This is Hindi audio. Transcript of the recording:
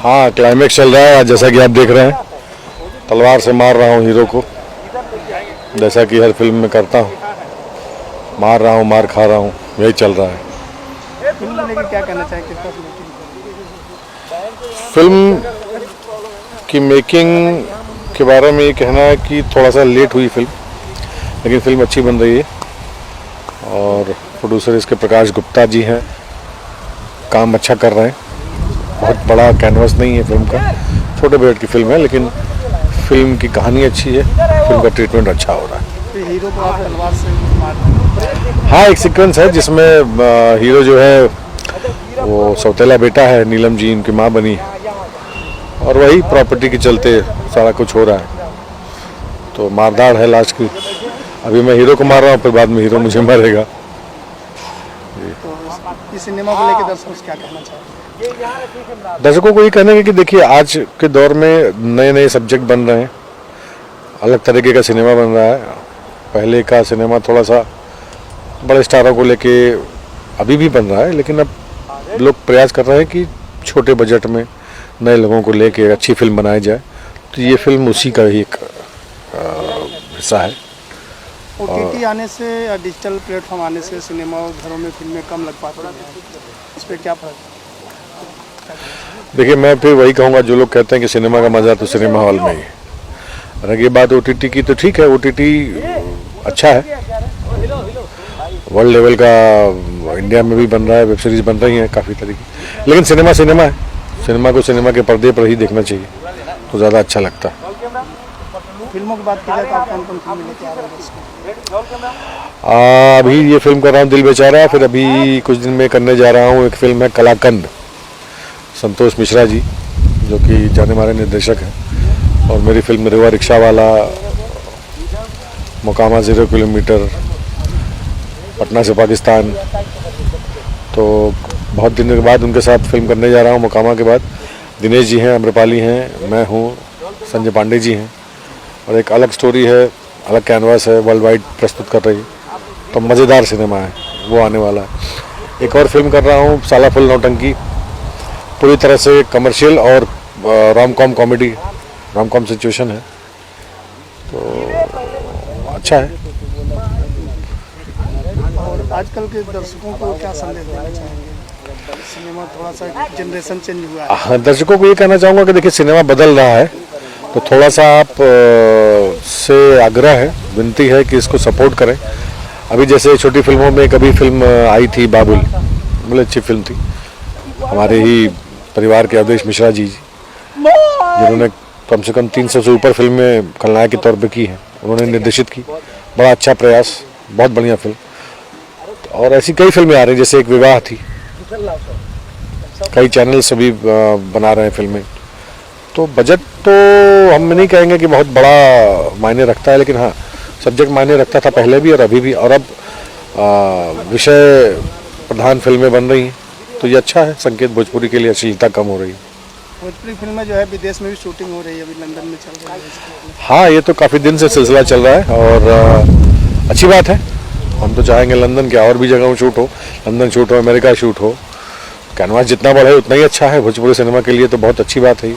हाँ, क्लाइमेक्स चल रहा है जैसा कि आप देख रहे हैं। तलवार से मार रहा हूँ हीरो को, जैसा कि हर फिल्म में करता हूँ। मार रहा हूँ, मार खा रहा हूँ, यही चल रहा है। फिल्म को लेकर क्या कहना चाहेंगे? फिल्म की मेकिंग के बारे में ये कहना है कि थोड़ा सा लेट हुई फिल्म, लेकिन फिल्म अच्छी बन रही है। और प्रोड्यूसर इसके प्रकाश गुप्ता जी हैं, काम अच्छा कर रहे हैं। बहुत बड़ा कैनवास नहीं है फिल्म का, छोटे बजट की फिल्म है, लेकिन फिल्म की कहानी अच्छी है, फिल्म का ट्रीटमेंट अच्छा हो रहा है। तो हीरो को आप तलवार से मार, हाँ, एक सीक्वेंस है जिसमें हीरो जो है वो सौतेला बेटा है, नीलम जी इनकी माँ बनी है, और वही प्रॉपर्टी के चलते सारा कुछ हो रहा है। तो मारधाड़ है लास्ट की। अभी मैं हीरो को मार रहा हूँ, फिर बाद में हीरो मुझे मारेगा। तो इस सिनेमा को लेकर दर्शकों से क्या कहना चाहेंगे? दर्शकों को ये कहना है कि देखिए, आज के दौर में नए नए सब्जेक्ट बन रहे हैं, अलग तरीके का सिनेमा बन रहा है। पहले का सिनेमा थोड़ा सा बड़े स्टारों को लेके अभी भी बन रहा है, लेकिन अब लोग प्रयास कर रहे हैं कि छोटे बजट में नए लोगों को लेके अच्छी फिल्म बनाई जाए। तो ये फिल्म उसी का ही एक हिस्सा है। OTT आने से या डिजिटल प्लेटफॉर्म आने से सिनेमा घरों में फिल्में कम लग पाती हैं, इस पर क्या फर्क है? देखिए, मैं फिर वही कहूँगा, जो लोग कहते हैं कि सिनेमा का मज़ा तो सिनेमा हॉल में ही है। और ये बात OTT की, तो ठीक है, OTT अच्छा है, वर्ल्ड लेवल का इंडिया में भी बन रहा है, वेब सीरीज बन रही हैं काफ़ी तरीके, लेकिन सिनेमा सिनेमा है। सिनेमा को सिनेमा के पर्दे पर ही देखना चाहिए, तो ज़्यादा अच्छा लगता है। फिल्मों की बात की जाए तो आप कौन कौन फिल्में लेके आ रहे हैं? अभी ये फिल्म कर रहा हूँ दिल बेचारा, फिर अभी कुछ दिन में करने जा रहा हूँ एक फिल्म है कलाकंद, संतोष मिश्रा जी जो कि जाने माने निर्देशक हैं। और मेरी फिल्म रेवा रिक्शा वाला, मोकामा 0 किलोमीटर, पटना से पाकिस्तान। तो बहुत दिनों के बाद उनके साथ फिल्म करने जा रहा हूँ। मोकामा के बाद दिनेश जी हैं, अम्रपाली हैं, मैं हूँ, संजय पांडे जी हैं। और एक अलग स्टोरी है, अलग कैनवास है, वर्ल्ड वाइड प्रस्तुत कर रही है, तो मज़ेदार सिनेमा है, वो आने वाला है। एक और फिल्म कर रहा हूँ, साला फुल नौटंकी, पूरी तरह से कमर्शियल और रोम कॉम सिचुएशन है, तो अच्छा है। और आजकल के दर्शकों को क्या संदेश देना चाहेंगे? सिनेमा थोड़ा सा जनरेशन चेंज हुआ है। हाँ, दर्शकों को ये कहना चाहूँगा कि देखिए, सिनेमा बदल रहा है, तो थोड़ा सा आप से आग्रह है, विनती है कि इसको सपोर्ट करें। अभी जैसे छोटी फिल्मों में कभी फिल्म आई थी बाबुल, बड़ी अच्छी फिल्म थी, हमारे ही परिवार के अवधेश मिश्रा जी जिन्होंने कम से कम 300 से ऊपर फिल्में खलनायक के तौर पे की हैं, उन्होंने निर्देशित की, बड़ा अच्छा प्रयास, बहुत बढ़िया फिल्म। और ऐसी कई फिल्में आ रही हैं, जैसे एक विवाह थी, कई चैनल सभी बना रहे हैं फिल्में। तो बजट तो हम नहीं कहेंगे कि बहुत बड़ा मायने रखता है, लेकिन हाँ, सब्जेक्ट मायने रखता था पहले भी और अभी भी, और अब विषय प्रधान फिल्में बन रही हैं, तो ये अच्छा है संकेत भोजपुरी के लिए, अश्लीलता कम हो रही है। भोजपुरी फिल्में जो है विदेश में भी शूटिंग हो रही है, अभी लंदन में चल रही है। हाँ, ये तो काफ़ी दिन से सिलसिला चल रहा है और अच्छी बात है। हम तो चाहेंगे लंदन क्या और भी जगहों शूट हो, लंदन शूट हो, अमेरिका शूट हो। कैनवास जितना बढ़े उतना ही अच्छा है, भोजपुरी सिनेमा के लिए तो बहुत अच्छी बात है ये।